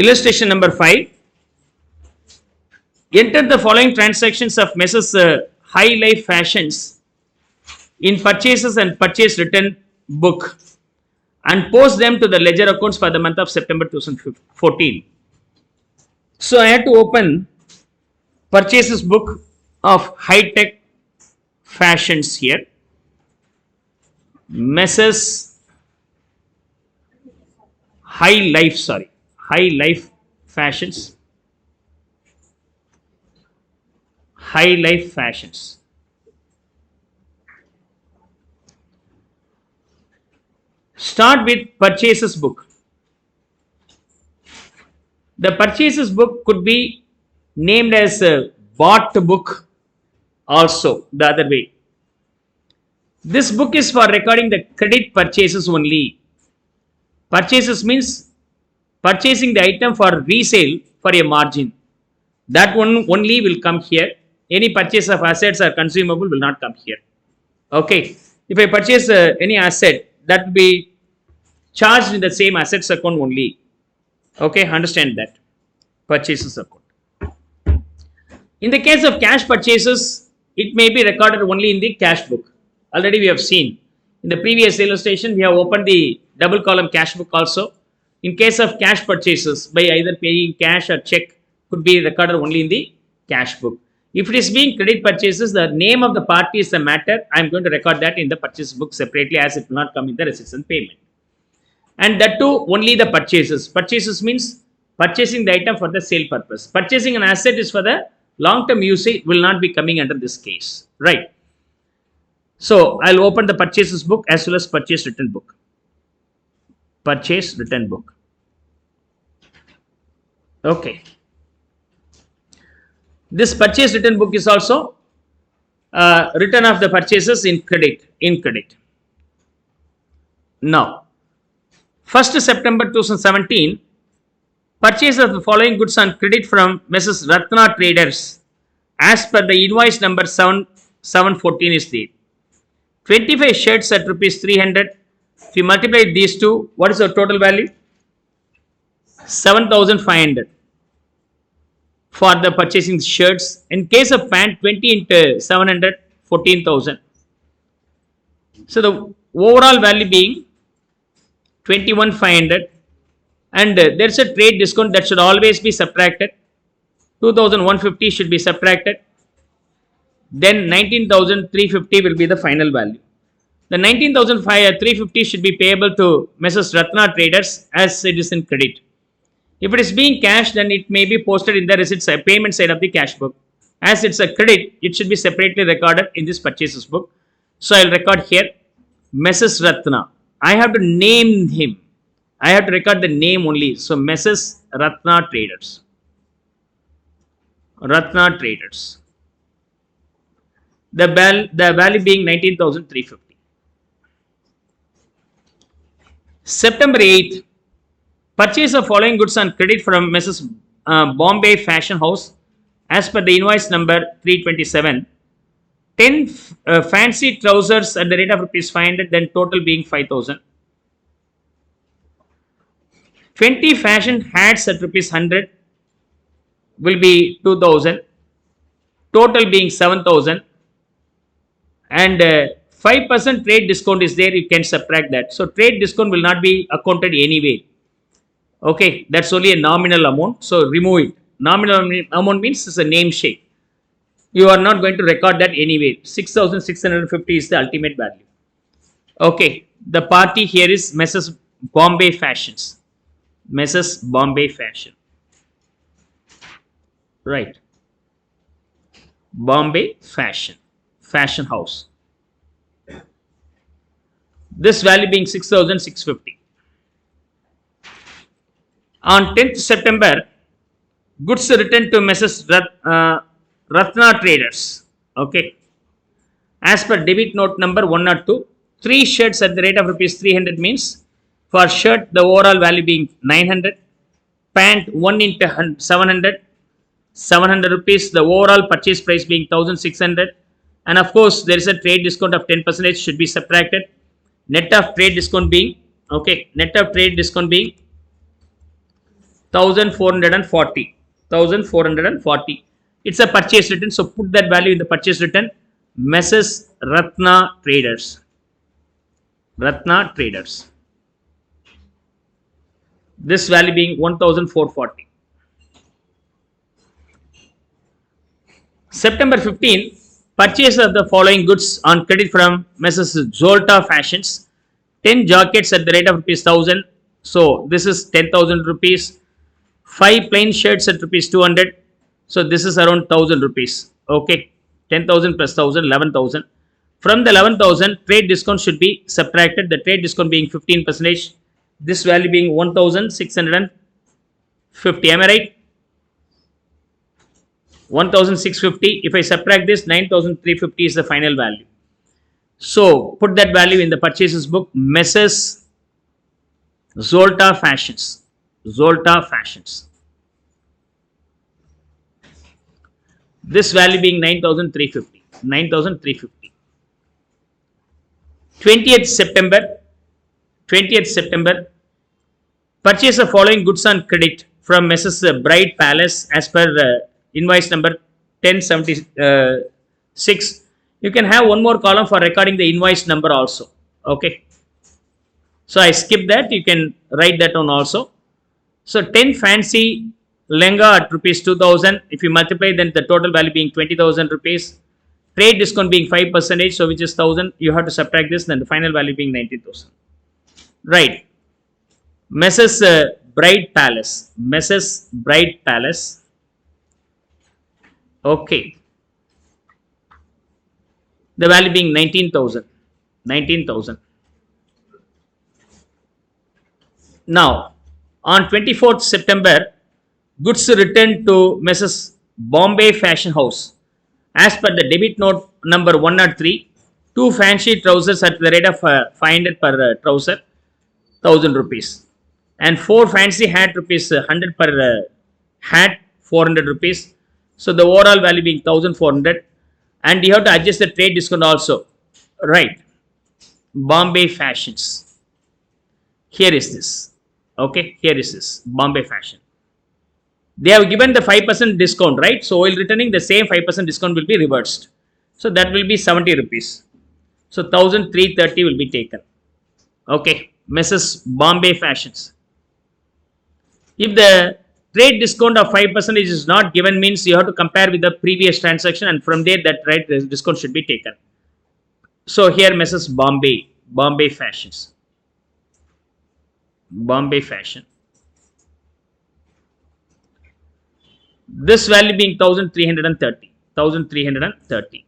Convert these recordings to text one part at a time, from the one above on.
Illustration number 5. Enter the following transactions of Messrs. High Life Fashions in purchases and purchase return book and post them to the ledger accounts for the month of September 2014. So I had to open purchases book of High Tech Fashions here. Messrs. High Life Fashions. High Life Fashions. Start with purchases book. The purchases book could be named as a bought book also the other way. This book is for recording the credit purchases only. Purchases means purchasing the item for resale for a margin. That one only will come here. Any purchase of assets or consumable will not come here. Okay. If I purchase any asset, that will be charged in the same assets account only. Okay. Understand that. Purchases account. In the case of cash purchases, it may be recorded only in the cash book. Already we have seen. In the previous illustration, we have opened the double column cash book also. In case of cash purchases, by either paying cash or check, could be recorded only in the cash book. If it is being credit purchases, the name of the party is the matter. I am going to record that in the purchase book separately, as it will not come in the receipts and payment. And that too, only the purchases. Purchases means purchasing the item for the sale purpose. Purchasing an asset is for the long-term usage, will not be coming under this case. Right. So, I will open the purchases book as well as purchase return book. Purchase return book. Okay. This purchase return book is also return of the purchases in credit. Now, 1st September 2017, purchase of the following goods on credit from Mrs. Ratna Traders as per the invoice number 714 is there. 25 shirts at rupees 300. If you multiply these two, what is the total value? 7,500 for the purchasing shirts. In case of pant, 20 into 700, 14,000. So the overall value being 21,500, and there is a trade discount that should always be subtracted. 2,150 should be subtracted. Then 19,350 will be the final value. The 19,350 should be payable to Mrs. Ratna Traders as it is in credit. If it is being cash, then it may be posted in the receipts payment side of the cash book. As it's a credit, it should be separately recorded in this purchases book. So I'll record here Mrs. Ratna. I have to name him. I have to record the name only. So Mrs. Ratna Traders. Ratna Traders. The value being 19,350. September 8th, purchase of following goods on credit from Mrs. Bombay Fashion House as per the invoice number 327. 10 fancy trousers at the rate of rupees 500, then total being 5,000. 20 fashion hats at rupees 100 will be 2,000. Total being 7,000. And 5% trade discount is there, you can subtract that. So trade discount will not be accounted anyway. Okay, that's only a nominal amount. So remove it. Nominal amount means it's a name shake. You are not going to record that anyway. 6,650 is the ultimate value. Okay, the party here is Mrs. Bombay Fashions. Mrs. Bombay Fashion. Right. Bombay Fashion. Fashion House. This value being 6,650. On 10th September, goods returned to Mrs. Ratna Traders. Okay. As per debit note number 102, 3 shirts at the rate of rupees 300 means for shirt the overall value being 900, pant 1 into 700, 700 rupees, the overall purchase price being 1,600, and of course there is a trade discount of 10% should be subtracted. Net of trade discount being, okay, net of trade discount being 1440. 1440. It's a purchase return. So put that value in the purchase return. Messrs. Ratna Traders. Ratna Traders. This value being 1440. September 15, purchase of the following goods on credit from Messrs. Zolta Fashions. 10 jackets at the rate of rupees 1000. So this is 10,000 rupees. 5 plain shirts at rupees 200. So this is around 1000 rupees. Okay. 10,000 plus 1000, 11,000. From the 11,000, trade discount should be subtracted. The trade discount being 15%. This value being 1650. Am I right? 1650. If I subtract this, 9350 is the final value. So put that value in the purchases book. Messrs. Zolta Fashions. Zolta Fashions. This value being 9350. 9350. 20th September. 20th September. Purchase the following goods on credit from Messrs. Bright Palace as per invoice number 1076. You can have one more column for recording the invoice number also. Okay. So I skip that. You can write that on also. So 10 fancy lenga at rupees 2000. If you multiply, then the total value being 20,000 rupees. Trade discount being 5%, so which is 1000. You have to subtract this, then the final value being 19,000. Right. Messrs. Bright Palace. Messrs. Bright Palace. Okay. The value being 19,000. 19,000. Now, on 24th September, goods returned to Messrs. Bombay Fashion House. As per the debit note number 103, 2 fancy trousers at the rate of 500 per trouser, 1000 rupees. And 4 fancy hat rupees 100 per hat, 400 rupees. So the overall value being 1400. And you have to adjust the trade discount also. Right. Bombay Fashions. Here is this. Okay. Here is this. Bombay Fashion. They have given the 5% discount, right? So while returning, the same 5% discount will be reversed. So that will be 70 rupees. So 1330 will be taken. Okay. Messrs. Bombay Fashions. If the trade discount of 5% is not given, means you have to compare with the previous transaction, and from there that right discount should be taken. So here Messrs. Bombay Fashions. Bombay Fashion. This value being 1330. 1330.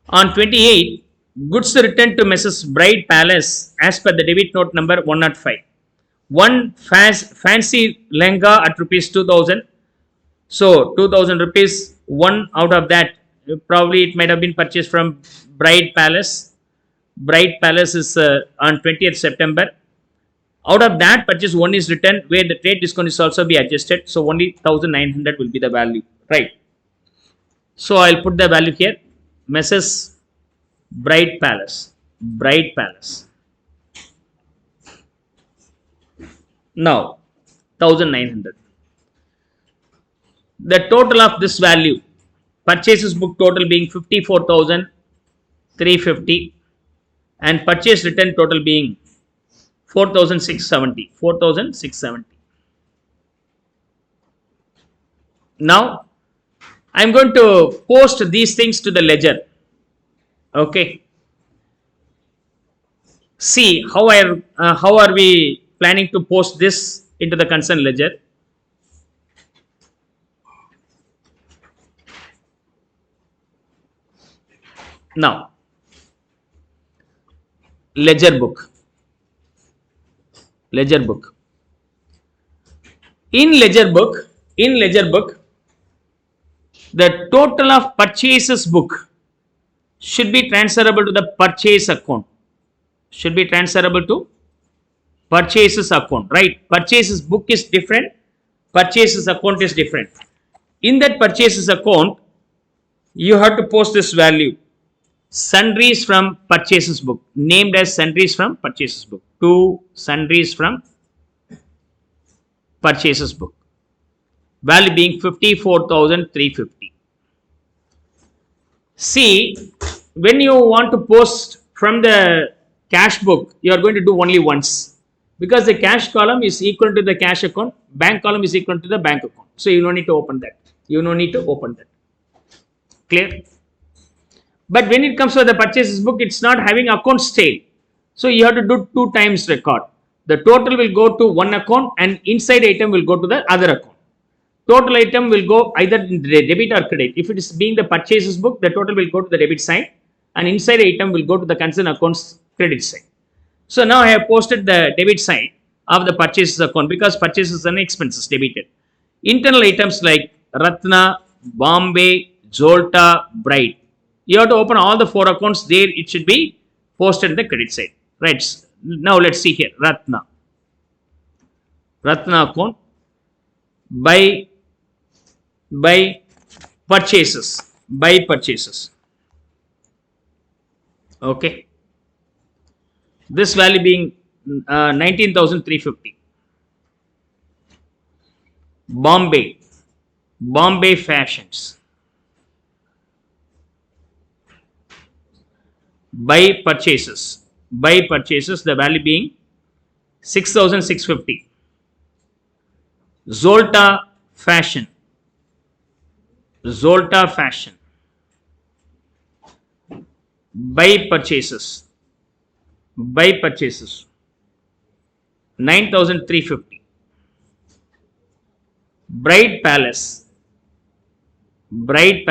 On 28, goods returned to Messrs. Bright Palace as per the debit note number 105. 1 fancy lenga at rupees 2000. So 2000 rupees. 1 out of that, probably it might have been purchased from Bright Palace. Bright Palace is on 20th September. Out of that purchase, 1 is returned, where the trade discount is also be adjusted. So only 1900 will be the value. Right. So I'll put the value here. Messrs. Bright Palace. Bright Palace. Now 1900. The total of this value, purchases book total being 54,350 and purchase return total being 4,670. 4,670. Now I am going to post these things to the ledger. Okay. See how are we planning to post this into the concerned ledger. Now, ledger book. Ledger book. In ledger book, the total of purchases book should be transferable to the purchase account. Should be transferable to purchases account, right? Purchases book is different, purchases account is different. In that purchases account, you have to post this value, sundries from purchases book, named as sundries from purchases book. 2 sundries from purchases book. Value being 54,350. See, when you want to post from the cash book, you are going to do only once, because the cash column is equal to the cash account, bank column is equal to the bank account. So you don't need to open that. You don't need to open that. Clear? But when it comes to the purchases book, it's not having account tail. So you have to do 2 times record. The total will go to one account and inside item will go to the other account. Total item will go either in debit or credit. If it is being the purchases book, the total will go to the debit side and inside item will go to the concerned account's credit side. So now I have posted the debit side of the purchases account because purchases and expenses debited. Internal items like Ratna, Bombay, Zolta, Bright. You have to open all the 4 accounts there. It should be posted in the credit side. Right. Now let's see here. Ratna account by purchases. Okay. This value being 19,350. Bombay Fashions. By purchases, the value being 6,650. Zolta Fashion. By purchases, 9,350. Bright Palace. By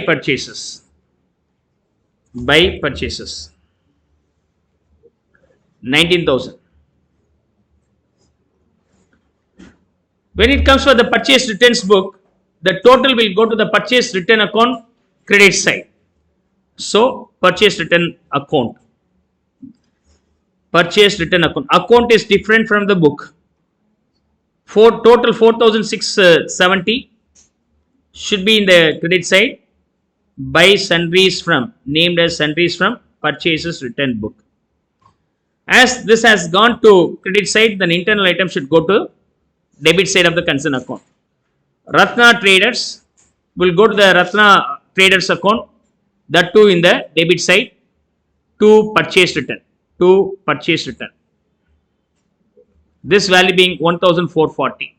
purchases, 19,000. When it comes for the purchase returns book, the total will go to the purchase return account credit side. So purchase return account. Account is different from the book. Total 4,670 should be in the credit side. By sundries from, named as sundries from purchases return book. As this has gone to credit side, then internal item should go to debit side of the concerned account. Ratna Traders will go to the Ratna Traders account, that too in the debit side, to purchase return. This value being 1,440.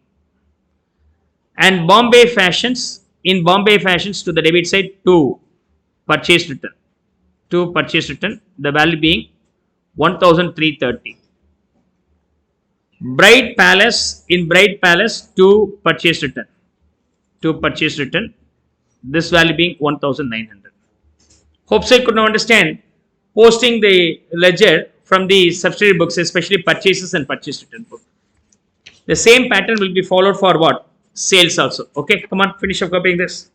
And Bombay Fashions, in Bombay Fashions to the debit side, to purchase return. The value being 1,330. Bright Palace, in Bright Palace to purchase return. This value being 1,900. Hope so you could now understand posting the ledger from the subsidiary books, especially purchases and purchase return book. The same pattern will be followed for what? Sales also. Okay, come on, finish up copying this.